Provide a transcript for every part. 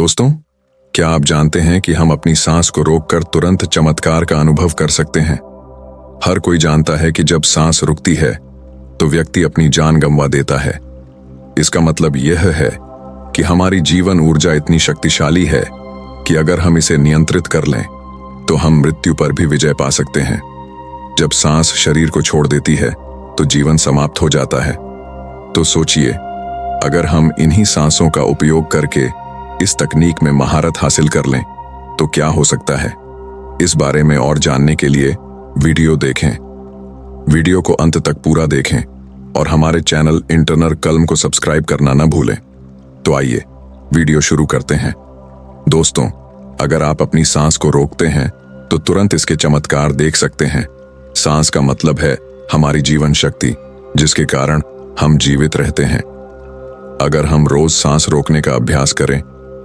दोस्तों, क्या आप जानते हैं कि हम अपनी सांस को रोककर तुरंत चमत्कार का अनुभव कर सकते हैं। हर कोई जानता है कि जब सांस रुकती है तो व्यक्ति अपनी जान गंवा देता है। इसका मतलब यह है कि हमारी जीवन ऊर्जा इतनी शक्तिशाली है कि अगर हम इसे नियंत्रित कर लें तो हम मृत्यु पर भी विजय पा सकते हैं। जब सांस शरीर को छोड़ देती है तो जीवन समाप्त हो जाता है। तो सोचिए, अगर हम इन्हीं सांसों का उपयोग करके इस तकनीक में महारत हासिल कर लें तो क्या हो सकता है। इस बारे में और जानने के लिए वीडियो देखें। वीडियो को अंत तक पूरा देखें और हमारे चैनल इंटरनल कल्म को सब्सक्राइब करना न भूलें। तो आइए वीडियो शुरू करते हैं। दोस्तों, अगर आप अपनी सांस को रोकते हैं तो तुरंत इसके चमत्कार देख सकते हैं। सांस का मतलब है हमारी जीवन शक्ति, जिसके कारण हम जीवित रहते हैं। अगर हम रोज सांस रोकने का अभ्यास करें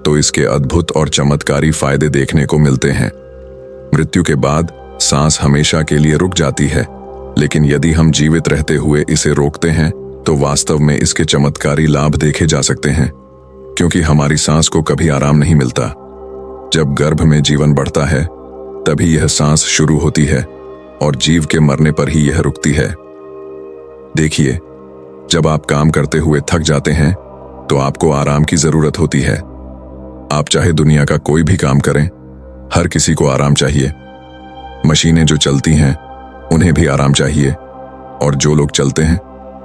तो इसके अद्भुत और चमत्कारी फायदे देखने को मिलते हैं। मृत्यु के बाद सांस हमेशा के लिए रुक जाती है, लेकिन यदि हम जीवित रहते हुए इसे रोकते हैं तो वास्तव में इसके चमत्कारी लाभ देखे जा सकते हैं, क्योंकि हमारी सांस को कभी आराम नहीं मिलता। जब गर्भ में जीवन बढ़ता है तभी यह सांस शुरू होती है और जीव के मरने पर ही यह रुकती है। देखिए, जब आप काम करते हुए थक जाते हैं तो आपको आराम की जरूरत होती है। आप चाहे दुनिया का कोई भी काम करें, हर किसी को आराम चाहिए। मशीनें जो चलती हैं उन्हें भी आराम चाहिए, और जो लोग चलते हैं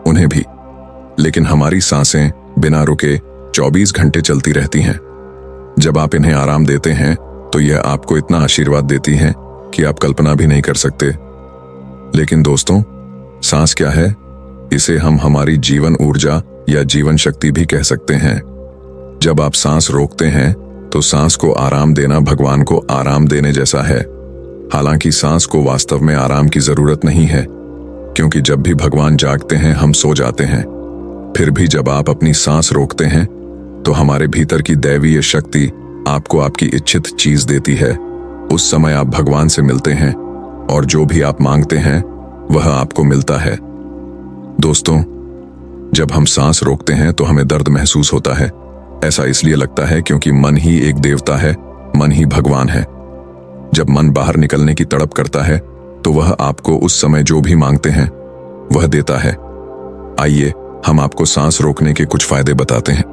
उन्हें भी। लेकिन हमारी सांसें बिना रुके 24 घंटे चलती रहती हैं। जब आप इन्हें आराम देते हैं तो यह आपको इतना आशीर्वाद देती हैं कि आप कल्पना भी नहीं कर सकते। लेकिन दोस्तों, सांस क्या है? इसे हम हमारी जीवन ऊर्जा या जीवन शक्ति भी कह सकते हैं। जब आप सांस रोकते हैं तो सांस को आराम देना भगवान को आराम देने जैसा है। हालांकि सांस को वास्तव में आराम की जरूरत नहीं है, क्योंकि जब भी भगवान जागते हैं हम सो जाते हैं। फिर भी जब आप अपनी सांस रोकते हैं तो हमारे भीतर की दैवीय शक्ति आपको आपकी इच्छित चीज देती है। उस समय आप भगवान से मिलते हैं और जो भी आप मांगते हैं वह आपको मिलता है। दोस्तों, जब हम सांस रोकते हैं तो हमें दर्द महसूस होता है। ऐसा इसलिए लगता है क्योंकि मन ही एक देवता है, मन ही भगवान है। जब मन बाहर निकलने की तड़प करता है तो वह आपको उस समय जो भी मांगते हैं वह देता है। आइए हम आपको सांस रोकने के कुछ फायदे बताते हैं।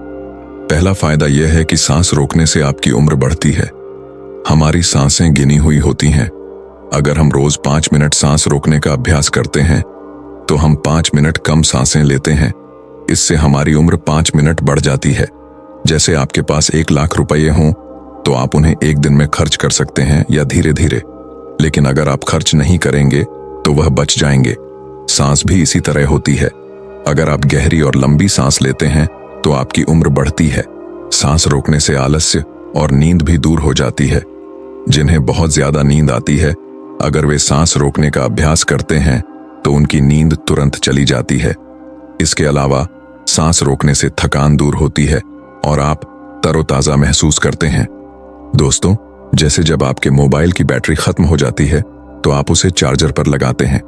पहला फायदा यह है कि सांस रोकने से आपकी उम्र बढ़ती है। हमारी सांसें गिनी हुई होती हैं। अगर हम रोज 5 मिनट सांस रोकने का अभ्यास करते हैं तो हम 5 मिनट कम सांसें लेते हैं। इससे हमारी उम्र 5 मिनट बढ़ जाती है। जैसे आपके पास 1 लाख रुपये हों तो आप उन्हें एक दिन में खर्च कर सकते हैं या धीरे धीरे, लेकिन अगर आप खर्च नहीं करेंगे तो वह बच जाएंगे। सांस भी इसी तरह होती है। अगर आप गहरी और लंबी सांस लेते हैं तो आपकी उम्र बढ़ती है। सांस रोकने से आलस्य और नींद भी दूर हो जाती है। जिन्हें बहुत ज्यादा नींद आती है, अगर वे सांस रोकने का अभ्यास करते हैं तो उनकी नींद तुरंत चली जाती है। इसके अलावा सांस रोकने से थकान दूर होती है और आप तरोताजा महसूस करते हैं। दोस्तों, जैसे जब आपके मोबाइल की बैटरी खत्म हो जाती है तो आप उसे चार्जर पर लगाते हैं,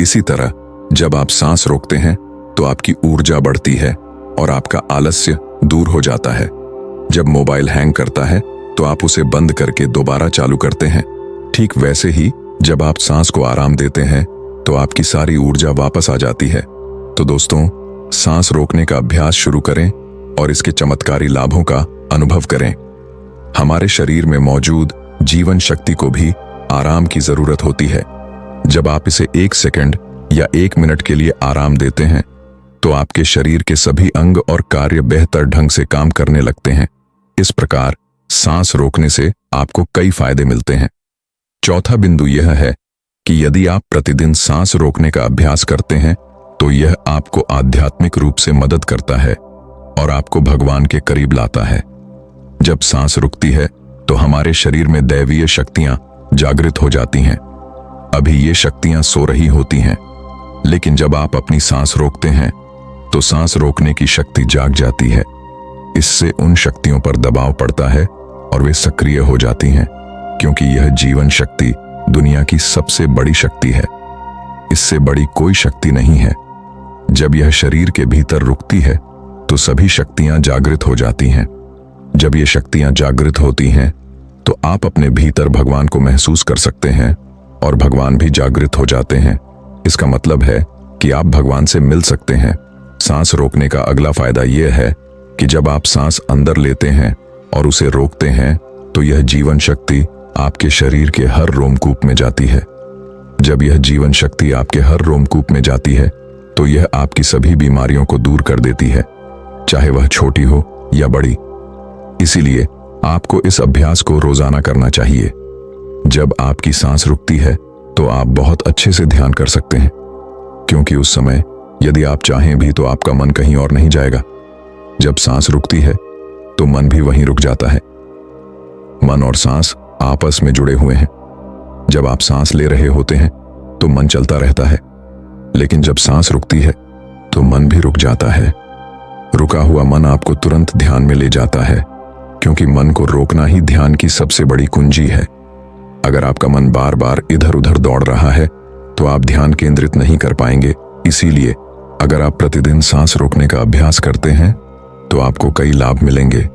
इसी तरह जब आप सांस रोकते हैं तो आपकी ऊर्जा बढ़ती है और आपका आलस्य दूर हो जाता है। जब मोबाइल हैंग करता है तो आप उसे बंद करके दोबारा चालू करते हैं। ठीक वैसे ही जब आप सांस को आराम देते हैं तो आपकी सारी ऊर्जा वापस आ जाती है। तो दोस्तों, सांस रोकने का अभ्यास शुरू करें और इसके चमत्कारी लाभों का अनुभव करें। हमारे शरीर में मौजूद जीवन शक्ति को भी आराम की जरूरत होती है। जब आप इसे 1 सेकंड या 1 मिनट के लिए आराम देते हैं तो आपके शरीर के सभी अंग और कार्य बेहतर ढंग से काम करने लगते हैं। इस प्रकार सांस रोकने से आपको कई फायदे मिलते हैं। चौथा बिंदु यह है कि यदि आप प्रतिदिन सांस रोकने का अभ्यास करते हैं तो यह आपको आध्यात्मिक रूप से मदद करता है और आपको भगवान के करीब लाता है। जब सांस रुकती है तो हमारे शरीर में दैवीय शक्तियां जागृत हो जाती हैं। अभी ये शक्तियां सो रही होती हैं, लेकिन जब आप अपनी सांस रोकते हैं तो सांस रोकने की शक्ति जाग जाती है। इससे उन शक्तियों पर दबाव पड़ता है और वे सक्रिय हो जाती हैं, क्योंकि यह जीवन शक्ति दुनिया की सबसे बड़ी शक्ति है। इससे बड़ी कोई शक्ति नहीं है। जब यह शरीर के भीतर रुकती है तो सभी शक्तियां जागृत हो जाती हैं। जब ये शक्तियां जागृत होती हैं तो आप अपने भीतर भगवान को महसूस कर सकते हैं और भगवान भी जागृत हो जाते हैं। इसका मतलब है कि आप भगवान से मिल सकते हैं। सांस रोकने का अगला फायदा यह है कि जब आप सांस अंदर लेते हैं और उसे रोकते हैं तो यह जीवन शक्ति आपके शरीर के हर रोमकूप में जाती है। जब यह जीवन शक्ति आपके हर रोमकूप में जाती है तो यह आपकी सभी बीमारियों को दूर कर देती है, चाहे वह छोटी हो या बड़ी। इसीलिए आपको इस अभ्यास को रोजाना करना चाहिए। जब आपकी सांस रुकती है तो आप बहुत अच्छे से ध्यान कर सकते हैं, क्योंकि उस समय यदि आप चाहें भी तो आपका मन कहीं और नहीं जाएगा। जब सांस रुकती है तो मन भी वहीं रुक जाता है। मन और सांस आपस में जुड़े हुए हैं। जब आप सांस ले रहे होते हैं तो मन चलता रहता है, लेकिन जब सांस रुकती है तो मन भी रुक जाता है। रुका हुआ मन आपको तुरंत ध्यान में ले जाता है, क्योंकि मन को रोकना ही ध्यान की सबसे बड़ी कुंजी है। अगर आपका मन बार बार इधर उधर दौड़ रहा है तो आप ध्यान केंद्रित नहीं कर पाएंगे। इसीलिए अगर आप प्रतिदिन सांस रोकने का अभ्यास करते हैं तो आपको कई लाभ मिलेंगे,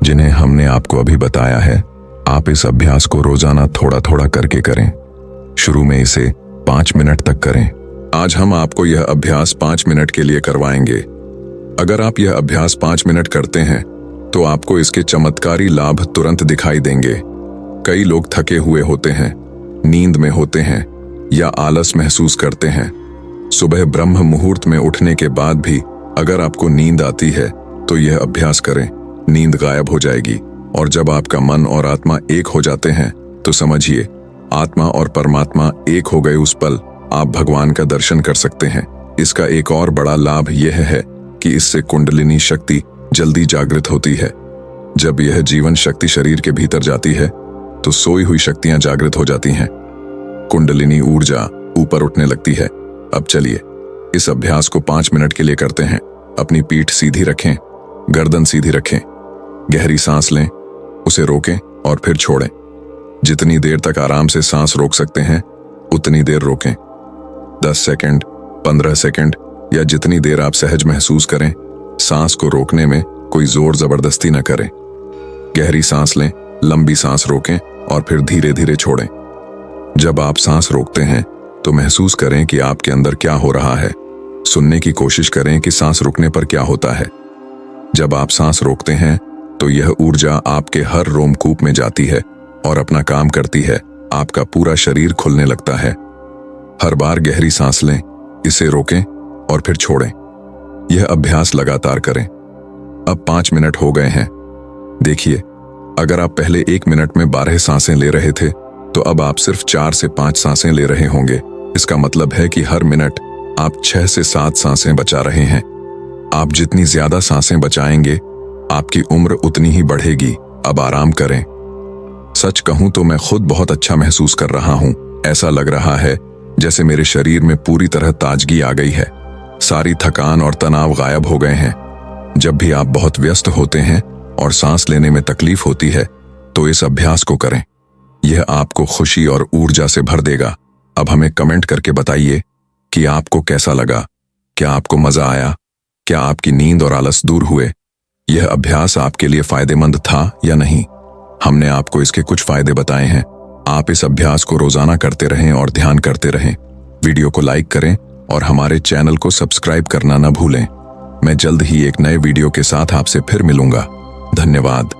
जिन्हें हमने आपको अभी बताया है। आप इस अभ्यास को रोजाना थोड़ा थोड़ा करके करें। शुरू में इसे 5 मिनट तक करें। आज हम आपको यह अभ्यास 5 मिनट के लिए करवाएंगे। अगर आप यह अभ्यास 5 मिनट करते हैं तो आपको इसके चमत्कारी लाभ तुरंत दिखाई देंगे। कई लोग थके हुए होते हैं, नींद में होते हैं या आलस महसूस करते हैं। सुबह ब्रह्म मुहूर्त में उठने के बाद भी अगर आपको नींद आती है तो यह अभ्यास करें, नींद गायब हो जाएगी। और जब आपका मन और आत्मा एक हो जाते हैं तो समझिए आत्मा और परमात्मा एक हो गए। उस पल आप भगवान का दर्शन कर सकते हैं। इसका एक और बड़ा लाभ यह है कि इससे कुंडलिनी शक्ति जल्दी जागृत होती है। जब यह जीवन शक्ति शरीर के भीतर जाती है तो सोई हुई शक्तियां जागृत हो जाती हैं। कुंडलिनी ऊर्जा ऊपर उठने लगती है। अब चलिए इस अभ्यास को 5 मिनट के लिए करते हैं। अपनी पीठ सीधी रखें, गर्दन सीधी रखें, गहरी सांस लें, उसे रोकें और फिर छोड़ें। जितनी देर तक आराम से सांस रोक सकते हैं उतनी देर रोकें। 10 सेकंड, 15 सेकंड या जितनी देर आप सहज महसूस करें। सांस को रोकने में कोई जोर जबरदस्ती न करें। गहरी सांस लें, लंबी सांस रोकें और फिर धीरे धीरे छोड़ें। जब आप सांस रोकते हैं तो महसूस करें कि आपके अंदर क्या हो रहा है। सुनने की कोशिश करें कि सांस रुकने पर क्या होता है। जब आप सांस रोकते हैं तो यह ऊर्जा आपके हर रोमकूप में जाती है और अपना काम करती है। आपका पूरा शरीर खुलने लगता है। हर बार गहरी सांस लें, इसे रोकें और फिर छोड़ें। यह अभ्यास लगातार करें। अब 5 मिनट हो गए हैं। देखिए, अगर आप पहले 1 मिनट में 12 सांसें ले रहे थे तो अब आप सिर्फ 4 से 5 सांसें ले रहे होंगे। इसका मतलब है कि हर मिनट आप 6 से 7 सांसें बचा रहे हैं। आप जितनी ज्यादा सांसें बचाएंगे आपकी उम्र उतनी ही बढ़ेगी। अब आराम करें। सच कहूं तो मैं खुद बहुत अच्छा महसूस कर रहा हूं। ऐसा लग रहा है जैसे मेरे शरीर में पूरी तरह ताजगी आ गई है। सारी थकान और तनाव गायब हो गए हैं। जब भी आप बहुत व्यस्त होते हैं और सांस लेने में तकलीफ होती है तो इस अभ्यास को करें। यह आपको खुशी और ऊर्जा से भर देगा। अब हमें कमेंट करके बताइए कि आपको कैसा लगा। क्या आपको मजा आया? क्या आपकी नींद और आलस दूर हुए? यह अभ्यास आपके लिए फायदेमंद था या नहीं? हमने आपको इसके कुछ फायदे बताए हैं। आप इस अभ्यास को रोजाना करते रहें और ध्यान करते रहें। वीडियो को लाइक करें और हमारे चैनल को सब्सक्राइब करना न भूलें। मैं जल्द ही एक नए वीडियो के साथ आपसे फिर मिलूंगा। धन्यवाद।